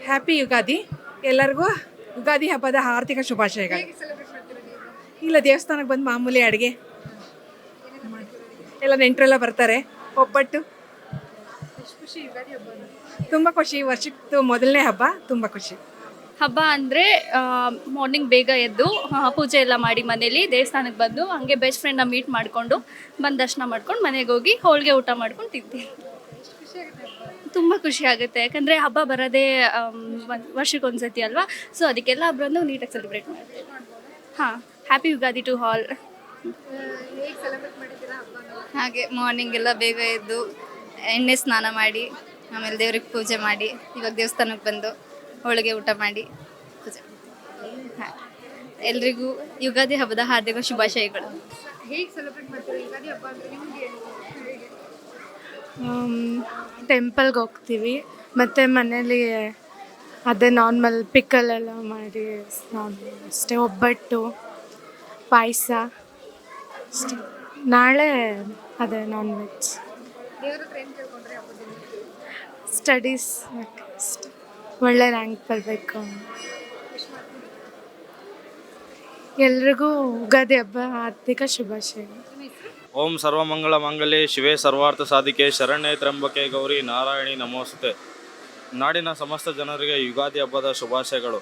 Happy Ugadi ಎಲ್ಲರಿಗೂ ಯುಗಾದಿ ಹಬ್ಬದ ಆರ್ಥಿಕ ಶುಭಾಶಯಗಳು. ಇಲ್ಲ, ದೇವಸ್ಥಾನಕ್ಕೆ ಬಂದು ಮಾಮೂಲಿ ಅಡುಗೆ ಎಲ್ಲ ನೆಂಟರೆಲ್ಲ ಬರ್ತಾರೆ. ಒಬ್ಬಟ್ಟು ತುಂಬ ಖುಷಿ. ವರ್ಷಕ್ಕೆ ಮೊದಲನೇ ಹಬ್ಬ, ತುಂಬ ಖುಷಿ. ಹಬ್ಬ ಅಂದರೆ ಮಾರ್ನಿಂಗ್ ಬೇಗ ಎದ್ದು ಪೂಜೆ ಎಲ್ಲ ಮಾಡಿ ಮನೇಲಿ ದೇವಸ್ಥಾನಕ್ಕೆ ಬಂದು ಹಾಗೆ ಬೆಸ್ಟ್ ಫ್ರೆಂಡ್ನ ಮೀಟ್ ಮಾಡಿಕೊಂಡು ಬಂದು ದರ್ಶನ ಮಾಡ್ಕೊಂಡು ಮನೆಗೆ ಹೋಗಿ ಹೋಳಿಗೆ ಊಟ ಮಾಡ್ಕೊಂಡು ತಿಂತೀವಿ. ತುಂಬ ಖುಷಿ ಆಗುತ್ತೆ, ಯಾಕಂದರೆ ಹಬ್ಬ ಬರೋದೇ ವರ್ಷಕ್ಕೊಂದ್ಸತಿ ಅಲ್ವಾ. ಸೊ ಅದಕ್ಕೆಲ್ಲ ಹಬ್ಬರನ್ನು ನೀಟಾಗಿ ಸೆಲೆಬ್ರೇಟ್ ಮಾಡ್ತೀವಿ. ಹಾಂ, ಹ್ಯಾಪಿ ಯುಗಾದಿ ಟು ಹಾಲ್. ಹಾಗೆ ಮಾರ್ನಿಂಗ್ ಎಲ್ಲ ಬೇಗ ಎದ್ದು ಎಣ್ಣೆ ಸ್ನಾನ ಮಾಡಿ ಆಮೇಲೆ ದೇವ್ರಿಗೆ ಪೂಜೆ ಮಾಡಿ ಇವಾಗ ದೇವಸ್ಥಾನಕ್ಕೆ ಬಂದು ಹೋಳಿಗೆ ಊಟ ಮಾಡಿ ಪೂಜೆ. ಹಾಂ, ಎಲ್ರಿಗೂ ಯುಗಾದಿ ಹಬ್ಬದ ಹಾರ್ದಿಕ ಶುಭಾಶಯಗಳು. ಟೆಂಪಲ್ಗೆ ಹೋಗ್ತೀವಿ, ಮತ್ತು ಮನೇಲಿ ಅದೇ ನಾರ್ಮಲ್ ಪಿಕಲ್ ಎಲ್ಲ ಮಾಡಿ ಅಷ್ಟೇ. ಒಬ್ಬಟ್ಟು, ಪಾಯಸ ಅಷ್ಟೇ. ನಾಳೆ ಅದೇ ನಾನ್ ವೆಜ್. ಸ್ಟಡೀಸ್ ಅಷ್ಟೇ, ಒಳ್ಳೆ ರ್ಯಾಂಕ್ ಬರಬೇಕು. ಎಲ್ರಿಗೂ ಯುಗಾದಿ ಹಬ್ಬ ಆರ್ಥಿಕ ಶುಭಾಶಯಗಳು. ಓಂ ಸರ್ವಮಂಗಳ ಮಂಗಲೇ ಶಿವೇ ಸರ್ವಾರ್ಥ ಸಾಧಿಕೆ ಶರಣ್ಯೇ ತ್ರ್ಯಂಬಕೆ ಗೌರಿ ನಾರಾಯಣಿ ನಮೋಸ್ತುತೆ. ನಾಡಿನ ಸಮಸ್ತ ಜನರಿಗೆ ಯುಗಾದಿ ಹಬ್ಬದ ಶುಭಾಶಯಗಳು.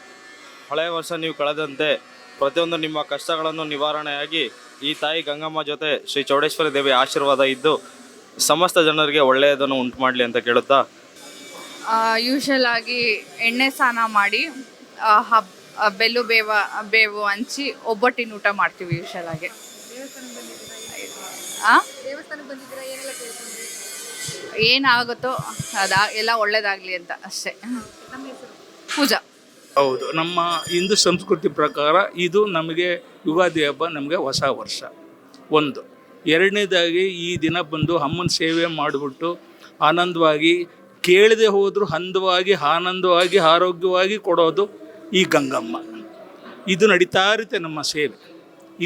ಹಳೆಯ ವರ್ಷ ನೀವು ಕಳೆದಂತೆ ಪ್ರತಿಯೊಂದು ನಿಮ್ಮ ಕಷ್ಟಗಳನ್ನು ನಿವಾರಣೆಯಾಗಿ ಈ ತಾಯಿ ಗಂಗಮ್ಮ ಜೊತೆ ಶ್ರೀ ಚೌಡೇಶ್ವರಿ ದೇವಿ ಆಶೀರ್ವಾದ ಇದ್ದು ಸಮಸ್ತ ಜನರಿಗೆ ಒಳ್ಳೆಯದನ್ನು ಉಂಟು ಮಾಡಲಿ ಅಂತ ಕೇಳುತ್ತಾ, ಯೂಶಲ್ ಆಗಿ ಎಣ್ಣೆ ಸ್ನಾನ ಮಾಡಿ ಬೆಲ್ಲು ಬೇವು ಹಂಚಿ ಒಬ್ಬಟ್ಟಿನ ಊಟ ಮಾಡ್ತೀವಿ ಯೂಶಲ್ ಆಗಿ. ಏನಾಗುತ್ತೋ ಎಲ್ಲ ಒಳ್ಳೇದಾಗಲಿ ಅಂತ ಅಷ್ಟೇ. ಪೂಜಾ. ಹೌದು, ನಮ್ಮ ಹಿಂದೂ ಸಂಸ್ಕೃತಿ ಪ್ರಕಾರ ಇದು ನಮಗೆ ಯುಗಾದಿ ಹಬ್ಬ ನಮಗೆ ಹೊಸ ವರ್ಷ. ಒಂದು. ಎರಡನೇದಾಗಿ ಈ ದಿನ ಬಂದು ಅಮ್ಮನ ಸೇವೆ ಮಾಡಿಬಿಟ್ಟು ಆನಂದವಾಗಿ ಕೇಳದೆ ಹೋದರೂ ಅಂದವಾಗಿ ಆನಂದವಾಗಿ ಆರೋಗ್ಯವಾಗಿ ಕೊಡೋದು ಈ ಗಂಗಮ್ಮ. ಇದು ನಡೀತಾ ಇರುತ್ತೆ ನಮ್ಮ ಸೇವೆ.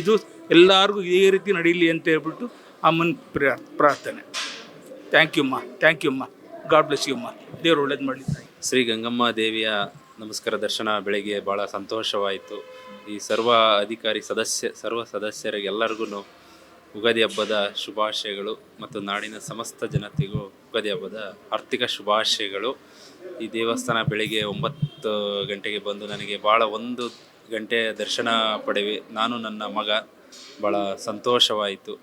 ಇದು ಎಲ್ಲರಿಗೂ ಇದೇ ರೀತಿ ನಡೀಲಿ ಅಂತ ಹೇಳ್ಬಿಟ್ಟು ಅಮ್ಮನ ಪ್ರಾರ್ಥನೆ. ಥ್ಯಾಂಕ್ ಯು ಅಮ್ಮ. ಗಾಡ್ ಬ್ಲೆಸ್ ಯು ಅಮ್ಮ. ದೇವರು ಒಳ್ಳೇದು ಮಾಡಲಿ. ಶ್ರೀ ಗಂಗಮ್ಮ ದೇವಿಯ ನಮಸ್ಕಾರ ದರ್ಶನ ಬೆಳಗ್ಗೆ ಭಾಳ ಸಂತೋಷವಾಯಿತು. ಈ ಸರ್ವ ಸದಸ್ಯರಿಗೆ ಎಲ್ಲರಿಗೂ ಯುಗಾದಿ ಹಬ್ಬದ ಶುಭಾಶಯಗಳು ಮತ್ತು ನಾಡಿನ ಸಮಸ್ತ ಜನತೆಗೂ ಯುಗಾದಿ ಹಬ್ಬದ ಆರ್ಥಿಕ ಶುಭಾಶಯಗಳು. ಈ ದೇವಸ್ಥಾನ ಬೆಳಿಗ್ಗೆ 9 ಗಂಟೆಗೆ ಬಂದು ನನಗೆ ಭಾಳ 1 ಗಂಟೆ ದರ್ಶನ ಪಡೆವಿ. ನಾನು ನನ್ನ ಮಗ ಭಾಳ ಸಂತೋಷವಾಯಿತು.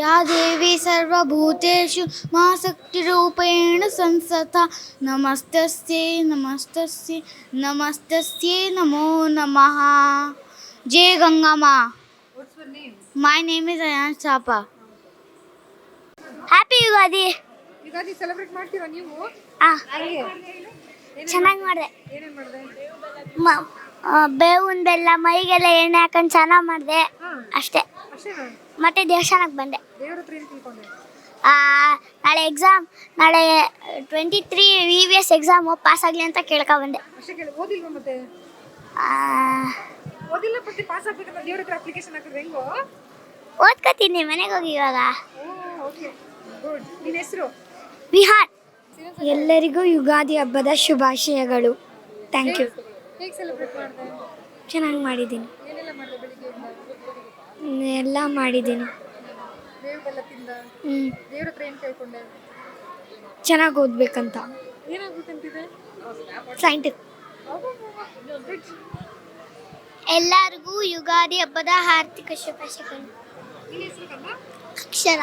ಯಾ ದೇವಿ ಸರ್ವಭೂತೇಷು ಮಾ ಶಕ್ತಿರೂಪೇಣ ಸಂಸ್ಥತಾ ನಮಸ್ತಸ್ಯೈ ನಮಸ್ತಸ್ಯೈ ನಮೋ ನಮಃ. ಜೈ Gangamma. My name is Ayan Chapa. Happy Ugadi. Ugadi celebrate ಮಾಡ್ತೀರಾ ನೀವು? ಚೆನ್ನಾಗಿ ಮಾಡಿದೆ. ಬೇವಿನ ಬೆಲ್ಲ ಮೈಗೆಲ್ಲ ಎಣ್ಣೆ ಹಾಕೊಂಡು ಚೆನ್ನಾಗಿ ಮಾಡಿದೆ ಅಷ್ಟೇ. ಮತ್ತೆ ದೇವಸ್ಥಾನಕ್ಕೆ ಬಂದೆ. ನಾಳೆ ಎಕ್ಸಾಮ್, ನಾಳೆ 23 VVS ಎಕ್ಸಾಮು ಪಾಸ್ ಆಗಲಿ ಅಂತ ಕೇಳ್ಕೊಂಡ್ಬಂದೆ. ಓದ್ಕೋತೀನಿ ಮನೆಗೆ ಹೋಗಿ ಇವಾಗ. ವಿಹಾನ್. ಎಲ್ಲರಿಗೂ ಯುಗಾದಿ ಹಬ್ಬದ ಶುಭಾಶಯಗಳು. Thank you. ಚೆನ್ನಾಗಿ ಮಾಡಿದ್ದೀನಿ. ಎಲ್ಲ ಮಾಡಿದ್ದೀನಿ. ಚೆನ್ನಾಗಿ ಓದ್ಬೇಕಂತ. ಸೈಂಟಿಫಿಕ್. ಎಲ್ಲರಿಗೂ ಯುಗಾದಿ ಹಬ್ಬದ ಆರ್ಥಿಕ ಶುಭಾಶಯಗಳು. ಅಕ್ಷರ.